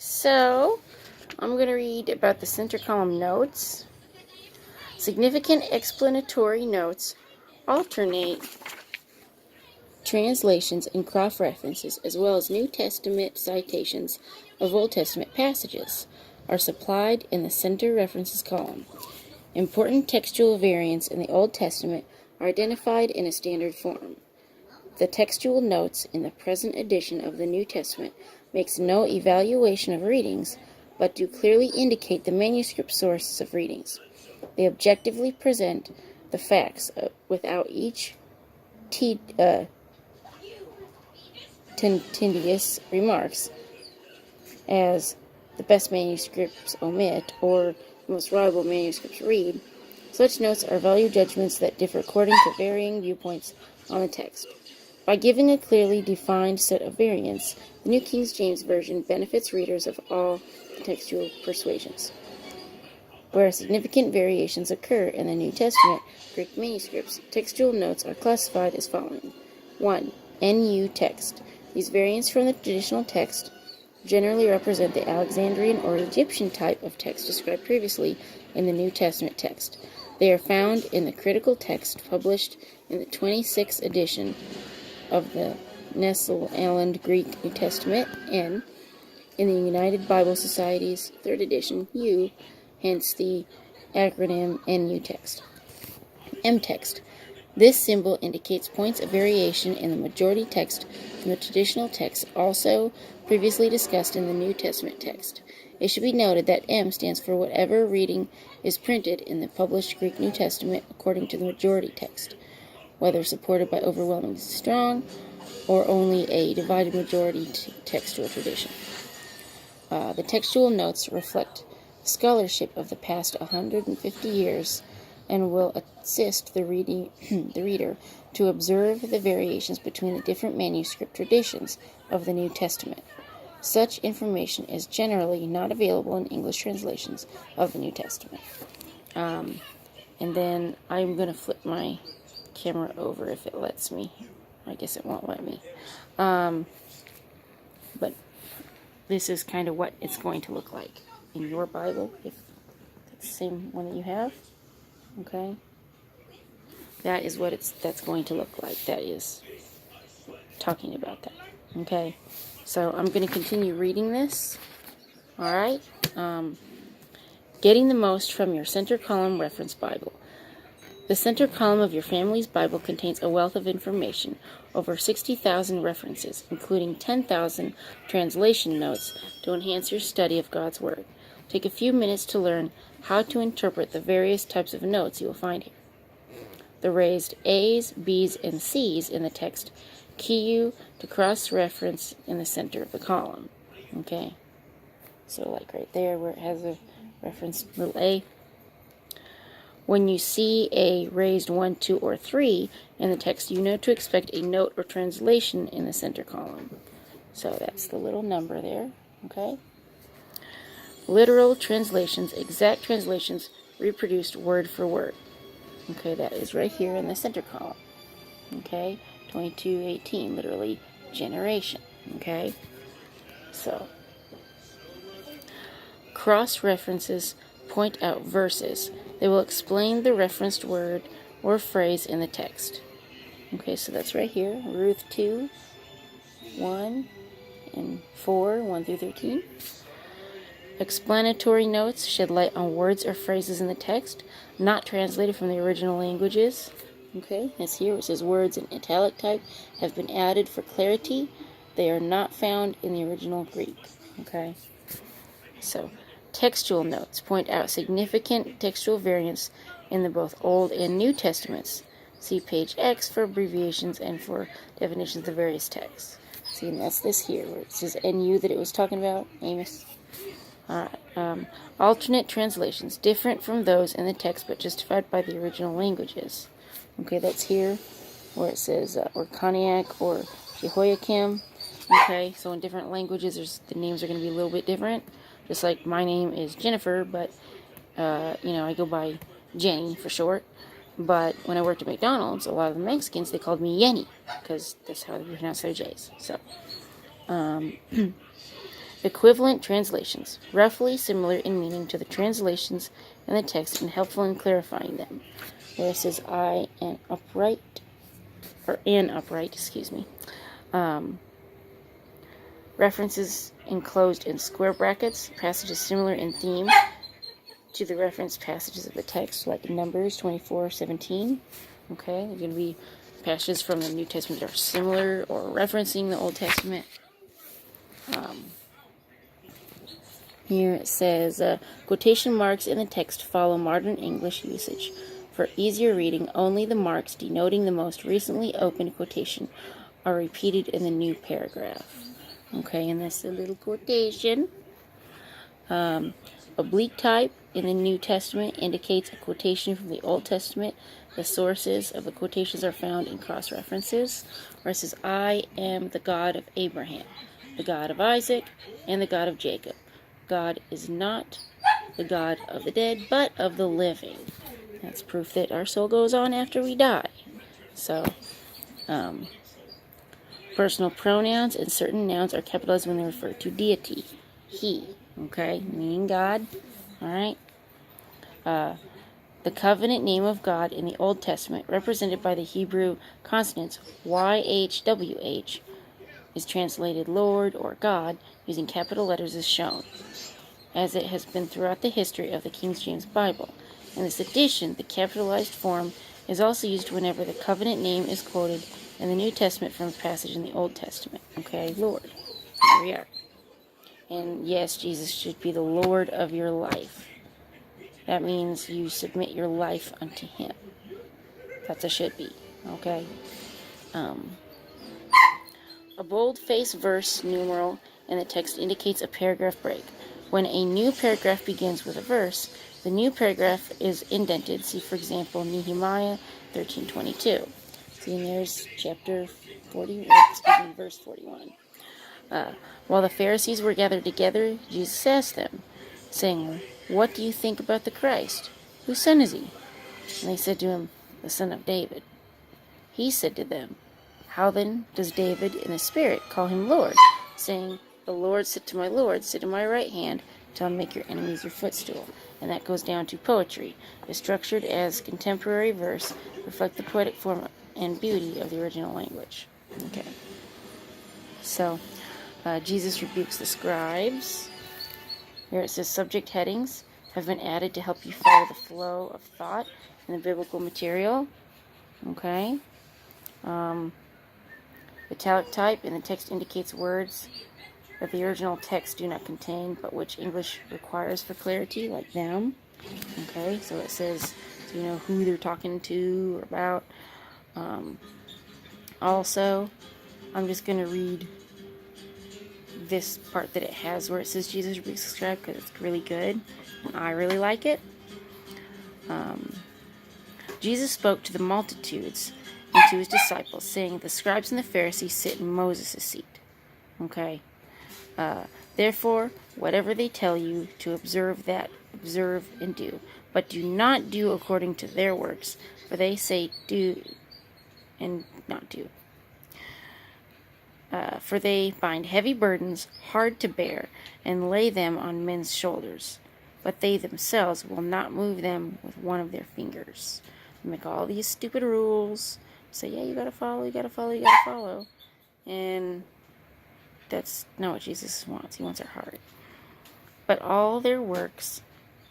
So, I'm going to read about the center column notes. Significant explanatory notes alternate translations and cross-references, as well as New Testament citations of Old Testament passages, are supplied in the center references column. Important textual variants in the Old Testament are identified in a standard form. The textual notes in the present edition of the New Testament makes no evaluation of readings, but do clearly indicate the manuscript sources of readings. They objectively present the facts without each tedious remarks, as the best manuscripts omit or the most reliable manuscripts read. Such notes are value judgments that differ according to varying viewpoints on the text. By giving a clearly defined set of variants, the New King James Version benefits readers of all textual persuasions. Where significant variations occur in the New Testament Greek manuscripts, textual notes are classified as following. 1. NU text. These variants from the traditional text generally represent the Alexandrian or Egyptian type of text described previously in the New Testament text. They are found in the critical text published in the 26th edition of the Nestle-Aland Greek New Testament, and in the United Bible Society's 3rd edition, U, hence the acronym NU text. M text. This symbol indicates points of variation in the majority text from the traditional text, also previously discussed in the New Testament text. It should be noted that M stands for whatever reading is printed in the published Greek New Testament according to the majority text, whether supported by overwhelmingly strong or only a divided majority textual tradition. The textual notes reflect scholarship of the past 150 years and will assist the reader to observe the variations between the different manuscript traditions of the New Testament. Such information is generally not available in English translations of the New Testament. And then I'm going to flip my camera over if it lets me. I guess it won't let me. But this is kind of what it's going to look like in your Bible, if it's the same one that you have. Okay? That is what that's going to look like. That is talking about that. Okay? So I'm going to continue reading this. Alright? Getting the most from your center column reference Bible. The center column of your family's Bible contains a wealth of information, over 60,000 references, including 10,000 translation notes to enhance your study of God's Word. Take a few minutes to learn how to interpret the various types of notes you will find here. The raised A's, B's, and C's in the text key you to cross-reference in the center of the column. Okay? So like right there where it has a reference, little A. When you see a raised 1, 2, or 3 in the text, you know to expect a note or translation in the center column. So that's the little number there, okay? Literal translations, exact translations, reproduced word for word. Okay, that is right here in the center column. Okay, 22:18, literally generation. Okay, so cross-references point out verses. They will explain the referenced word or phrase in the text. Okay, so that's right here. Ruth 2, 1 and 4, 1 through 13. Explanatory notes shed light on words or phrases in the text, not translated from the original languages. Okay, as here it says words in italic type have been added for clarity. They are not found in the original Greek. Okay, so textual notes point out significant textual variants in the both Old and New Testaments. See page X for abbreviations and for definitions of the various texts. See, and that's this here, where it says NU that it was talking about, Amos. Alright, alternate translations, different from those in the text but justified by the original languages. Okay, that's here, where it says, or Coniac, or Jehoiakim. Okay, so in different languages, the names are going to be a little bit different. Just like my name is Jennifer, but, I go by Jenny for short. But when I worked at McDonald's, a lot of the Mexicans, they called me Yenny, because that's how they pronounce their J's. So, Equivalent translations, roughly similar in meaning to the translations in the text and helpful in clarifying them. Where it says an upright, references enclosed in square brackets, passages similar in theme to the referenced passages of the text, like Numbers 24:17. Okay, they're going to be passages from the New Testament that are similar or referencing the Old Testament. Here it says, quotation marks in the text follow modern English usage. For easier reading, only the marks denoting the most recently opened quotation are repeated in the new paragraph. Okay, and that's a little quotation. Oblique type in the New Testament indicates a quotation from the Old Testament. The sources of the quotations are found in cross-references, where it says, I am the God of Abraham, the God of Isaac, and the God of Jacob. God is not the God of the dead, but of the living. That's proof that our soul goes on after we die. So, personal pronouns and certain nouns are capitalized when they refer to deity. He, okay, meaning God. All right. The covenant name of God in the Old Testament, represented by the Hebrew consonants YHWH, is translated Lord or God using capital letters as shown, as it has been throughout the history of the King James Bible. In this edition, the capitalized form is also used whenever the covenant name is quoted in the New Testament from a passage in the Old Testament. Okay, Lord. Here we are. And yes, Jesus should be the Lord of your life. That means you submit your life unto Him. That's a should be. Okay? A bold-faced verse numeral in the text indicates a paragraph break. When a new paragraph begins with a verse, the new paragraph is indented. See, for example, Nehemiah 13:22. See, and there's verse 41. While the Pharisees were gathered together, Jesus asked them, saying, What do you think about the Christ? Whose son is he? And they said to him, The son of David. He said to them, How then does David in the Spirit call him Lord, saying, The Lord said to my Lord, Sit at my right hand, till I make your enemies your footstool. And that goes down to poetry. It's structured as contemporary verse, reflect the poetic form and beauty of the original language. Okay. So, Jesus rebukes the scribes. Here it says subject headings have been added to help you follow the flow of thought in the biblical material. Okay. Italic type in the text indicates words that the original text do not contain, but which English requires for clarity, like them. Okay, so it says, so you know who they're talking to or about. Also, I'm just going to read this part that it has where it says Jesus rebukes the scribe, because it's really good, and I really like it. Jesus spoke to the multitudes and to his disciples, saying, The scribes and the Pharisees sit in Moses' seat. Okay. Therefore, whatever they tell you to observe, that observe and do. But do not do according to their works, for they say do and not do. For they bind heavy burdens, hard to bear, and lay them on men's shoulders. But they themselves will not move them with one of their fingers. They make all these stupid rules. Say, yeah, you gotta follow, you gotta follow, you gotta follow. And that's not what Jesus wants. He wants our heart. But all their works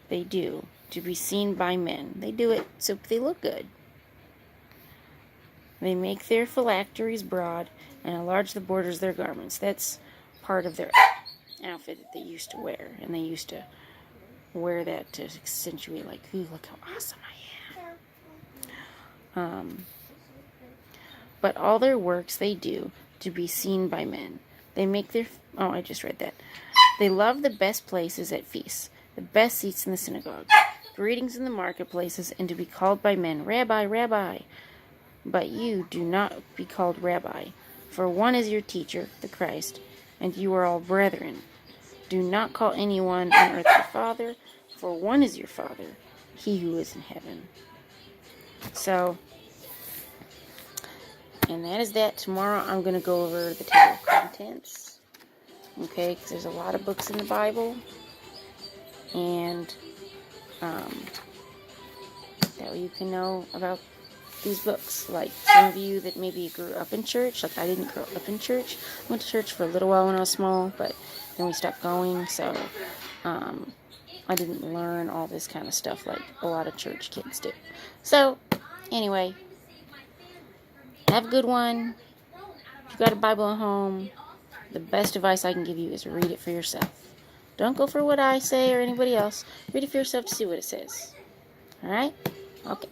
they do to be seen by men. They do it so they look good. They make their phylacteries broad and enlarge the borders of their garments. That's part of their outfit that they used to wear. And they used to wear that to accentuate, like, ooh, look how awesome I am. But all their works they do to be seen by men. They make their... Oh, I just read that. They love the best places at feasts, the best seats in the synagogues, greetings in the marketplaces, and to be called by men, Rabbi, Rabbi. But you do not be called Rabbi, for one is your teacher, the Christ, and you are all brethren. Do not call anyone on earth your father, for one is your Father, he who is in heaven. So, and that is that. Tomorrow I'm going to go over the table of contents. Okay, because there's a lot of books in the Bible, and that way you can know about these books. Like some of you that maybe grew up in church, like I didn't grow up in church. I went to church for a little while when I was small, but then we stopped going, so I didn't learn all this kind of stuff like a lot of church kids do. So, anyway, have a good one. If you've got a Bible at home, the best advice I can give you is read it for yourself. Don't go for what I say or anybody else. Read it for yourself to see what it says. Alright? Okay.